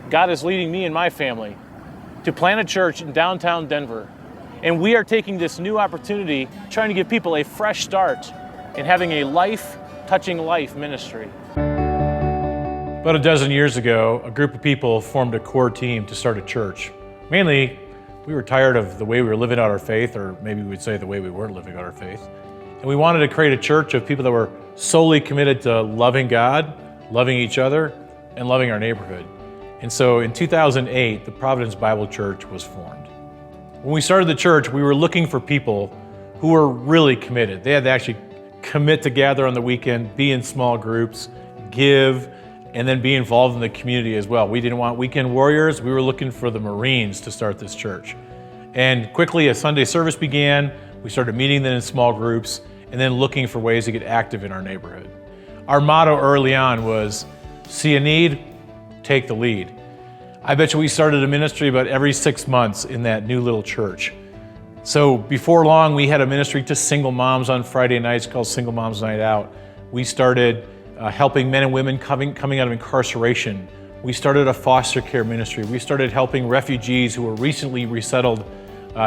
God is leading me and my family to plant a church in downtown Denver. And we are taking this new opportunity, trying to give people a fresh start in having a life-touching life ministry. About a dozen years ago, a group of people formed a core team to start a church. Mainly, we were tired of the way we were living out our faith, or maybe we'd say the way we weren't living out our faith. And we wanted to create a church of people that were solely committed to loving God, loving each other, and loving our neighborhood. And so in 2008, the Providence Bible Church was formed. When we started the church, we were looking for people who were really committed. They had to actually commit to gather on the weekend, be in small groups, give, and then be involved in the community as well. We didn't want weekend warriors. We were looking for the Marines to start this church. And quickly, a Sunday service began. We started meeting then in small groups and then looking for ways to get active in our neighborhood. Our motto early on was, see a need, take the lead. I bet you we started a ministry about every 6 months in that new little church. So before long, we had a ministry to single moms on Friday nights called Single Moms Night Out. We started helping men and women coming out of incarceration. We started a foster care ministry. We started helping refugees who were recently resettled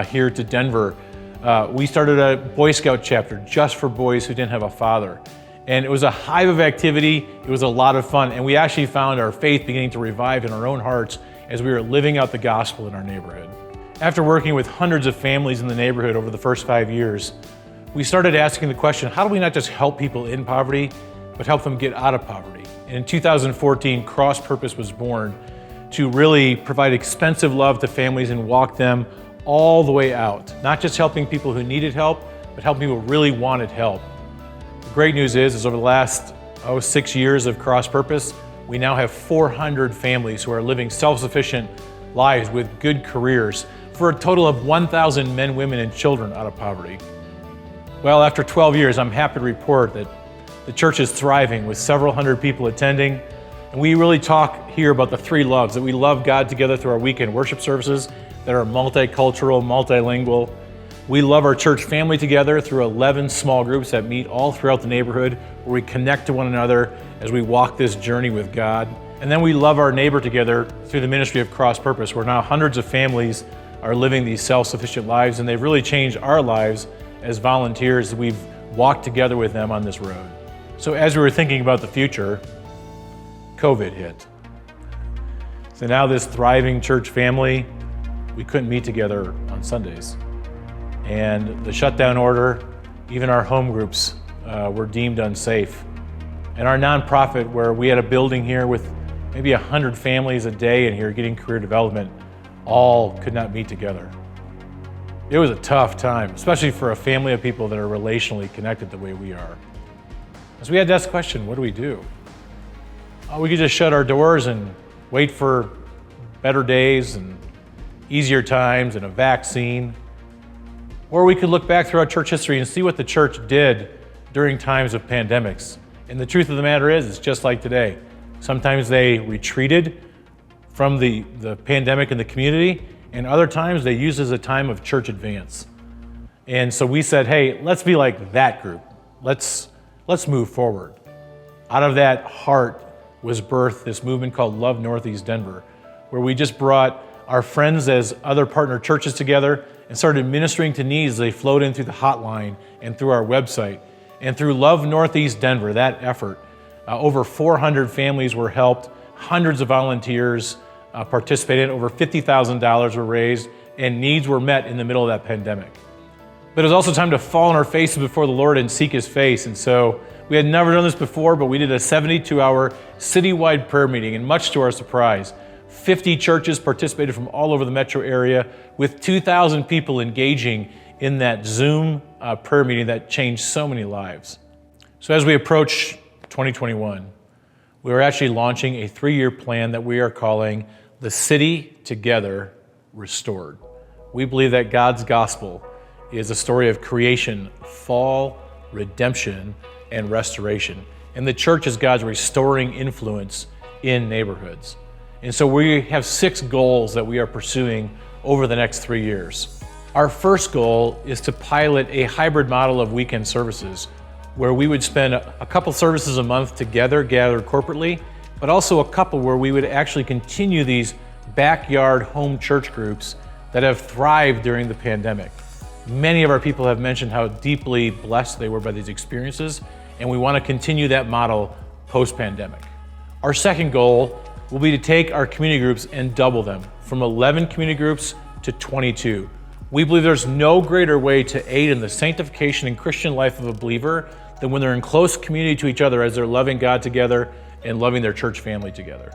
here to Denver. We started a Boy Scout chapter just for boys who didn't have a father. And it was a hive of activity. It was a lot of fun. And we actually found our faith beginning to revive in our own hearts as we were living out the gospel in our neighborhood. After working with hundreds of families in the neighborhood over the first 5 years, we started asking the question, how do we not just help people in poverty, but help them get out of poverty? And in 2014, Cross Purpose was born to really provide expensive love to families and walk them all the way out. Not just helping people who needed help, but helping people who really wanted help. The great news is over the last 6 years of Cross Purpose, we now have 400 families who are living self-sufficient lives with good careers for a total of 1,000 men, women, and children out of poverty. Well, after 12 years, I'm happy to report that the church is thriving with several hundred people attending. And we really talk here about the three loves, that we love God together through our weekend worship services that are multicultural, multilingual. We love our church family together through 11 small groups that meet all throughout the neighborhood, where we connect to one another as we walk this journey with God. And then we love our neighbor together through the ministry of Cross Purpose, where now hundreds of families are living these self-sufficient lives, and they've really changed our lives as volunteers. We've walked together with them on this road. So as we were thinking about the future, COVID hit. So now this thriving church family, we couldn't meet together on Sundays. And the shutdown order, even our home groups were deemed unsafe. And our nonprofit, where we had a building here with maybe 100 families a day in here getting career development, all could not meet together. It was a tough time, especially for a family of people that are relationally connected the way we are. So we had to ask the question, what do we do? We could just shut our doors and wait for better days and easier times and a vaccine. Or we could look back through our church history and see what the church did during times of pandemics. And the truth of the matter is, it's just like today. Sometimes they retreated from the pandemic in the community, and other times they used it as a time of church advance. And so we said, hey, let's be like that group. Let's move forward. Out of that heart was birthed this movement called Love Northeast Denver, where we just brought our friends as other partner churches together and started ministering to needs. They flowed in through the hotline and through our website. And through Love Northeast Denver, that effort, over 400 families were helped, hundreds of volunteers participated, over $50,000 were raised, and needs were met in the middle of that pandemic. But it was also time to fall on our faces before the Lord and seek His face. And so we had never done this before, but we did a 72-hour citywide prayer meeting, and much to our surprise, 50 churches participated from all over the metro area, with 2,000 people engaging in that Zoom prayer meeting that changed so many lives. So as we approach 2021, we are actually launching a 3-year plan that we are calling The City Together Restored. We believe that God's gospel is a story of creation, fall, redemption, and restoration. And the church is God's restoring influence in neighborhoods. And so we have 6 goals that we are pursuing over the next 3 years. Our first goal is to pilot a hybrid model of weekend services, where we would spend a couple services a month together, gathered corporately, but also a couple where we would actually continue these backyard home church groups that have thrived during the pandemic. Many of our people have mentioned how deeply blessed they were by these experiences, and we want to continue that model post-pandemic. Our second goal will be to take our community groups and double them from 11 community groups to 22. We believe there's no greater way to aid in the sanctification and Christian life of a believer than when they're in close community to each other as they're loving God together and loving their church family together.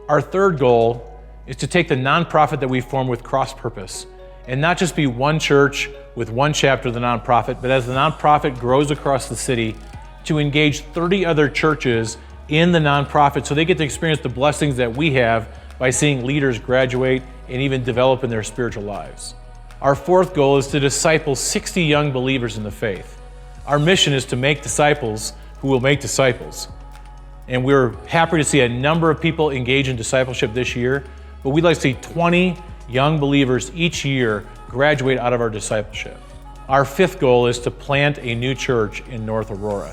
Our third goal is to take the nonprofit that we form with cross purpose and not just be one church with one chapter of the nonprofit, but as the nonprofit grows across the city, to engage 30 other churches in the nonprofit so they get to experience the blessings that we have by seeing leaders graduate and even develop in their spiritual lives. Our fourth goal is to disciple 60 young believers in the faith. Our mission is to make disciples who will make disciples. And we're happy to see a number of people engage in discipleship this year, but we'd like to see 20 young believers each year graduate out of our discipleship. Our fifth goal is to plant a new church in North Aurora.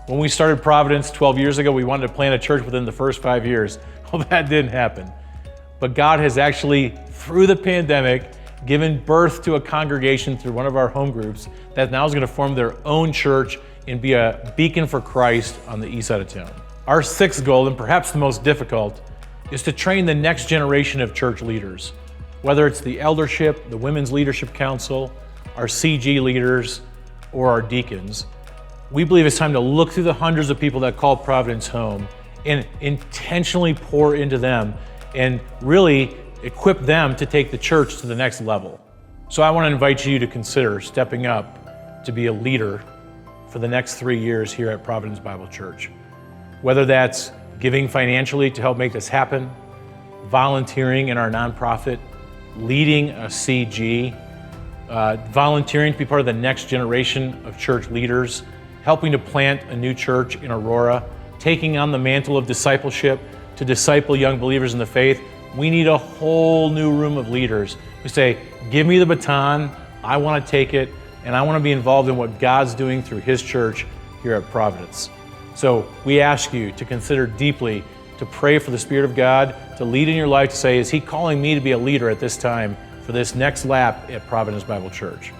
When we started Providence 12 years ago, we wanted to plant a church within the first 5 years. Well, that didn't happen. But God has actually, through the pandemic, given birth to a congregation through one of our home groups that now is going to form their own church and be a beacon for Christ on the east side of town. Our sixth goal, and perhaps the most difficult, is to train the next generation of church leaders, whether it's the eldership, the Women's Leadership Council, our CG leaders, or our deacons. We believe it's time to look through the hundreds of people that call Providence home and intentionally pour into them and really equip them to take the church to the next level. So I want to invite you to consider stepping up to be a leader for the next 3 years here at Providence Bible Church. Whether that's giving financially to help make this happen, volunteering in our nonprofit, leading a CG, volunteering to be part of the next generation of church leaders, helping to plant a new church in Aurora, taking on the mantle of discipleship to disciple young believers in the faith. We need a whole new room of leaders who say, give me the baton, I want to take it, and I want to be involved in what God's doing through His church here at Providence. So we ask you to consider deeply, to pray for the Spirit of God to lead in your life, to say, is He calling me to be a leader at this time for this next lap at Providence Bible Church?